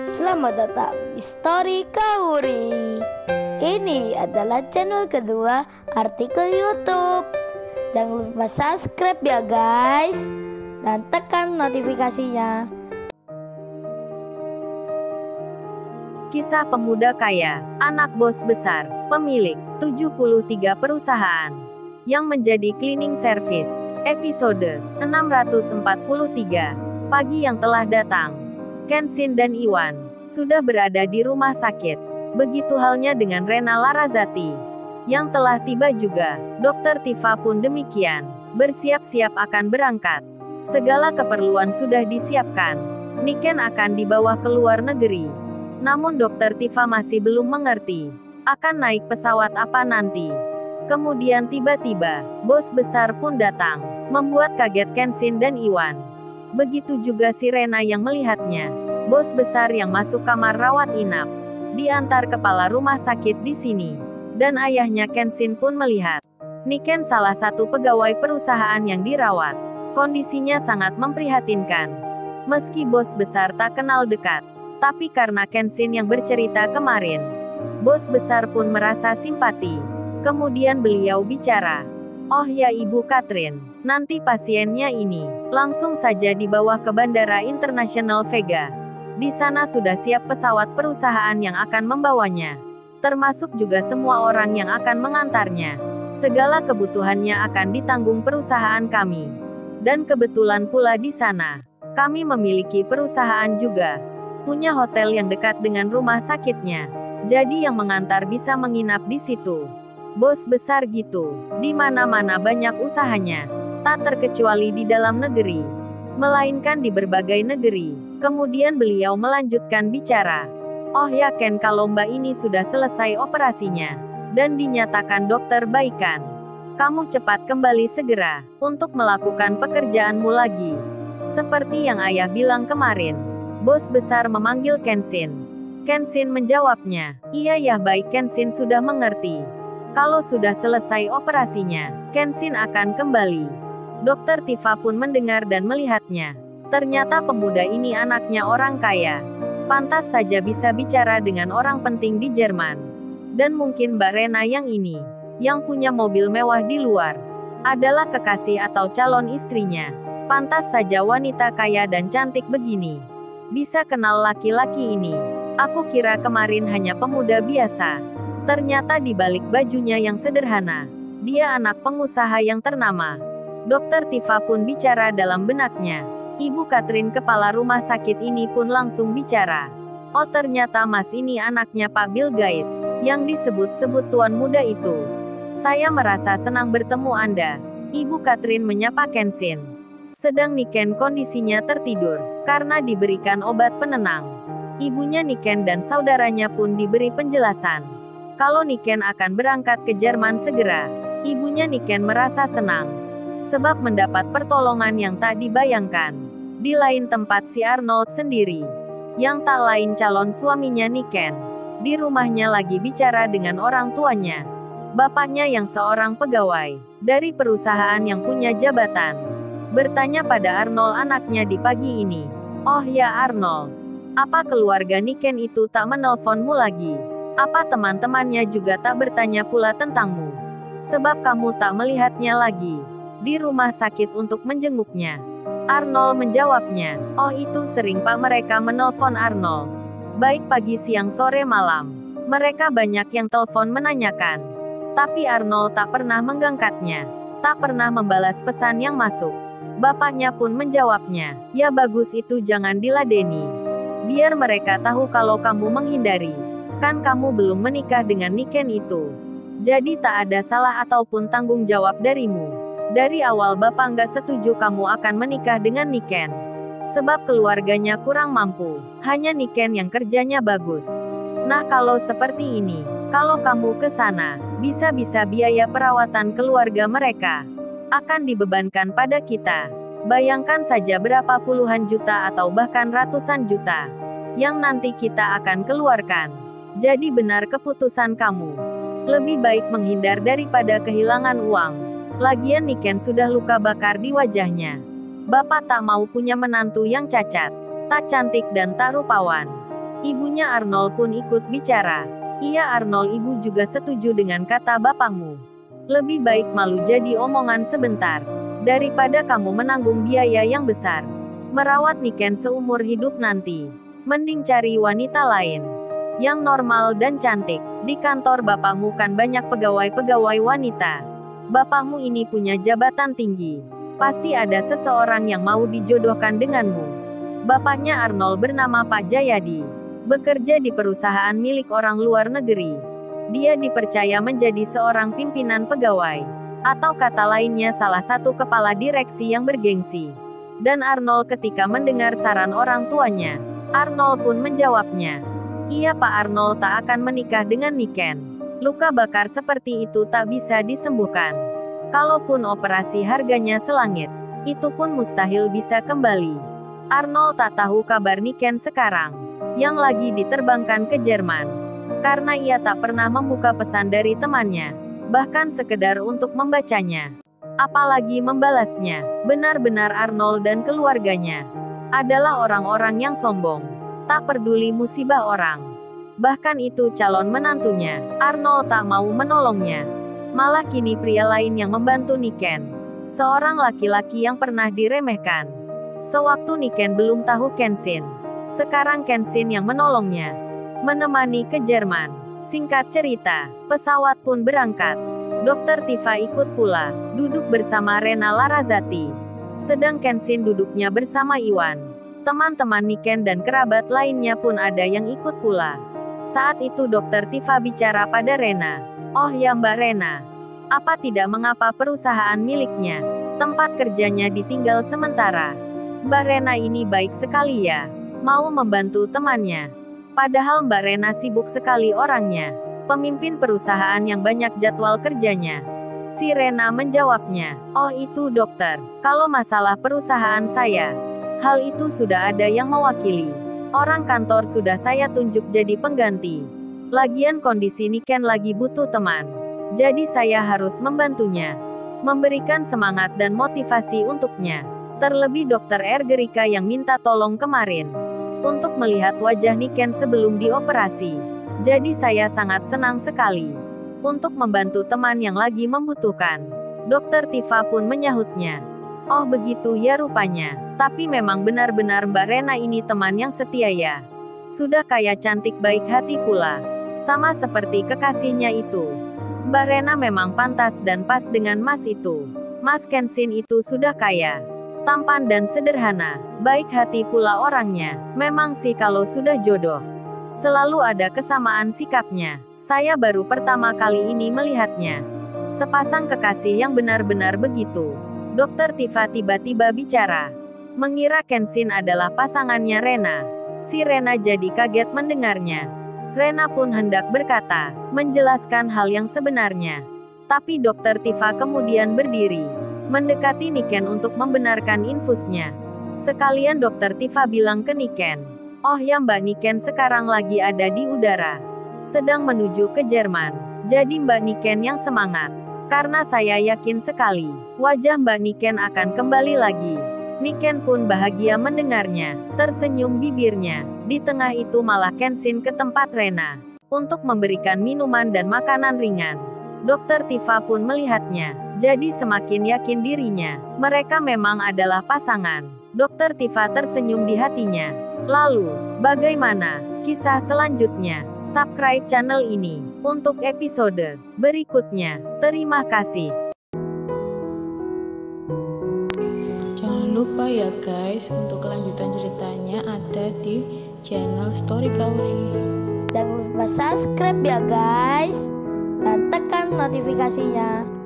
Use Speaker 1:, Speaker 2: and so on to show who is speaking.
Speaker 1: Selamat datang di Story Kauri. Ini adalah channel kedua artikel YouTube. Jangan lupa subscribe ya guys, dan tekan notifikasinya.
Speaker 2: Kisah pemuda kaya, anak bos besar, pemilik 73 perusahaan, yang menjadi cleaning service. Episode 643. Pagi yang telah datang. Kenshin dan Iwan sudah berada di rumah sakit. Begitu halnya dengan Rena Larazati yang telah tiba juga. Dokter Tifa pun demikian, bersiap-siap akan berangkat. Segala keperluan sudah disiapkan. Niken akan dibawa ke luar negeri. Namun Dokter Tifa masih belum mengerti akan naik pesawat apa nanti. Kemudian tiba-tiba, bos besar pun datang, membuat kaget Kenshin dan Iwan. Begitu juga si Rena yang melihatnya. Bos besar yang masuk kamar rawat inap, diantar kepala rumah sakit di sini. Dan ayahnya Kenshin pun melihat. Niken salah satu pegawai perusahaan yang dirawat. Kondisinya sangat memprihatinkan. Meski bos besar tak kenal dekat, tapi karena Kenshin yang bercerita kemarin, bos besar pun merasa simpati. Kemudian beliau bicara, "Oh ya Ibu Catherine, nanti pasiennya ini langsung saja dibawa ke Bandara Internasional Vega. Di sana sudah siap pesawat perusahaan yang akan membawanya, termasuk juga semua orang yang akan mengantarnya. Segala kebutuhannya akan ditanggung perusahaan kami. Dan kebetulan pula di sana, kami memiliki perusahaan juga, punya hotel yang dekat dengan rumah sakitnya. Jadi yang mengantar bisa menginap di situ." Bos besar gitu, di mana-mana banyak usahanya, tak terkecuali di dalam negeri, melainkan di berbagai negeri. Kemudian beliau melanjutkan bicara, "Oh ya Ken, kalau Mbak ini sudah selesai operasinya, dan dinyatakan dokter baikan, kamu cepat kembali segera, untuk melakukan pekerjaanmu lagi. Seperti yang ayah bilang kemarin." Bos besar memanggil Kenshin. Kenshin menjawabnya, "Iya ya baik." Kenshin sudah mengerti. Kalau sudah selesai operasinya, Kenshin akan kembali. Dokter Tifa pun mendengar dan melihatnya. Ternyata pemuda ini anaknya orang kaya. Pantas saja bisa bicara dengan orang penting di Jerman. Dan mungkin Mbak Rena yang ini, yang punya mobil mewah di luar, adalah kekasih atau calon istrinya. Pantas saja wanita kaya dan cantik begini bisa kenal laki-laki ini. Aku kira kemarin hanya pemuda biasa. Ternyata di balik bajunya yang sederhana, dia anak pengusaha yang ternama. Dokter Tifa pun bicara dalam benaknya. Ibu Catherine kepala rumah sakit ini pun langsung bicara. "Oh ternyata Mas ini anaknya Pak Bill Gates, yang disebut-sebut tuan muda itu. Saya merasa senang bertemu Anda." Ibu Catherine menyapa Kenshin. Sedang Niken kondisinya tertidur, karena diberikan obat penenang. Ibunya Niken dan saudaranya pun diberi penjelasan kalau Niken akan berangkat ke Jerman segera. Ibunya Niken merasa senang, sebab mendapat pertolongan yang tak dibayangkan. Di lain tempat si Arnold sendiri, yang tak lain calon suaminya Niken, di rumahnya lagi bicara dengan orang tuanya. Bapaknya yang seorang pegawai dari perusahaan yang punya jabatan, bertanya pada Arnold anaknya di pagi ini, "Oh ya Arnold, apa keluarga Niken itu tak menelponmu lagi? Apa teman-temannya juga tak bertanya pula tentangmu? Sebab kamu tak melihatnya lagi di rumah sakit untuk menjenguknya?" Arnold menjawabnya, "Oh itu sering Pak, mereka menelpon Arnold. Baik pagi siang sore malam. Mereka banyak yang telepon menanyakan. Tapi Arnold tak pernah mengangkatnya. Tak pernah membalas pesan yang masuk." Bapaknya pun menjawabnya, "Ya bagus itu jangan diladeni. Biar mereka tahu kalau kamu menghindari. Kan kamu belum menikah dengan Niken itu. Jadi tak ada salah ataupun tanggung jawab darimu. Dari awal Bapak nggak setuju kamu akan menikah dengan Niken. Sebab keluarganya kurang mampu. Hanya Niken yang kerjanya bagus. Nah kalau seperti ini, kalau kamu ke sana, bisa-bisa biaya perawatan keluarga mereka akan dibebankan pada kita. Bayangkan saja berapa puluhan juta atau bahkan ratusan juta yang nanti kita akan keluarkan. Jadi benar keputusan kamu. Lebih baik menghindar daripada kehilangan uang. Lagian Niken sudah luka bakar di wajahnya. Bapak tak mau punya menantu yang cacat, tak cantik dan tak rupawan. Ibunya Arnold pun ikut bicara. Iya Arnold, ibu juga setuju dengan kata bapakmu. Lebih baik malu jadi omongan sebentar, daripada kamu menanggung biaya yang besar. Merawat Niken seumur hidup nanti. Mending cari wanita lain, yang normal dan cantik. Di kantor bapakmu kan banyak pegawai-pegawai wanita. Bapakmu ini punya jabatan tinggi. Pasti ada seseorang yang mau dijodohkan denganmu. Bapaknya Arnold bernama Pak Jayadi. Bekerja di perusahaan milik orang luar negeri. Dia dipercaya menjadi seorang pimpinan pegawai. Atau kata lainnya salah satu kepala direksi yang bergengsi. Dan Arnold ketika mendengar saran orang tuanya, Arnold pun menjawabnya. Iya Pak, Arnold tak akan menikah dengan Niken. Luka bakar seperti itu tak bisa disembuhkan. Kalaupun operasi harganya selangit, itu pun mustahil bisa kembali. Arnold tak tahu kabar Niken sekarang, yang lagi diterbangkan ke Jerman. Karena ia tak pernah membuka pesan dari temannya, bahkan sekedar untuk membacanya. Apalagi membalasnya. Benar-benar Arnold dan keluarganya adalah orang-orang yang sombong, tak peduli musibah orang. Bahkan itu calon menantunya, Arnold tak mau menolongnya. Malah kini pria lain yang membantu Niken. Seorang laki-laki yang pernah diremehkan. Sewaktu Niken belum tahu Kenshin. Sekarang Kenshin yang menolongnya. Menemani ke Jerman. Singkat cerita, pesawat pun berangkat. Dr. Tifa ikut pula, duduk bersama Rena Larazati. Sedang Kenshin duduknya bersama Iwan. Teman-teman Niken dan kerabat lainnya pun ada yang ikut pula. Saat itu Dr. Tifa bicara pada Rena. Oh ya Mbak Rena. Apa tidak mengapa perusahaan miliknya, tempat kerjanya ditinggal sementara? Mbak Rena ini baik sekali ya. Mau membantu temannya. Padahal Mbak Rena sibuk sekali orangnya. Pemimpin perusahaan yang banyak jadwal kerjanya. Si Rena menjawabnya. Oh itu dokter. Kalau masalah perusahaan saya, hal itu sudah ada yang mewakili. Orang kantor sudah saya tunjuk jadi pengganti. Lagian kondisi Niken lagi butuh teman. Jadi saya harus membantunya. Memberikan semangat dan motivasi untuknya. Terlebih Dokter Ergerika yang minta tolong kemarin. Untuk melihat wajah Niken sebelum dioperasi. Jadi saya sangat senang sekali. Untuk membantu teman yang lagi membutuhkan. Dokter Tifa pun menyahutnya. Oh begitu ya rupanya. Tapi memang benar-benar Mbak Rena ini teman yang setia ya. Sudah kaya cantik baik hati pula. Sama seperti kekasihnya itu. Mbak Rena memang pantas dan pas dengan Mas itu. Mas Kenshin itu sudah kaya, tampan dan sederhana. Baik hati pula orangnya. Memang sih kalau sudah jodoh, selalu ada kesamaan sikapnya. Saya baru pertama kali ini melihatnya. Sepasang kekasih yang benar-benar begitu. Dokter Tifa tiba-tiba bicara. Mengira Kenshin adalah pasangannya Rena. Si Rena jadi kaget mendengarnya. Rena pun hendak berkata, menjelaskan hal yang sebenarnya. Tapi Dokter Tifa kemudian berdiri, mendekati Niken untuk membenarkan infusnya. Sekalian Dokter Tifa bilang ke Niken, oh ya Mbak, Niken sekarang lagi ada di udara. Sedang menuju ke Jerman. Jadi Mbak Niken yang semangat. Karena saya yakin sekali, wajah Mbak Niken akan kembali lagi. Niken pun bahagia mendengarnya, tersenyum bibirnya. Di tengah itu malah Kenshin ke tempat Rena, untuk memberikan minuman dan makanan ringan. Dokter Tifa pun melihatnya, jadi semakin yakin dirinya. Mereka memang adalah pasangan. Dokter Tifa tersenyum di hatinya. Lalu, bagaimana kisah selanjutnya? Subscribe channel ini, untuk episode berikutnya. Terima kasih.
Speaker 3: Jangan lupa ya guys, untuk kelanjutan ceritanya ada di channel Story Kauri.
Speaker 1: Jangan lupa subscribe ya guys, dan tekan notifikasinya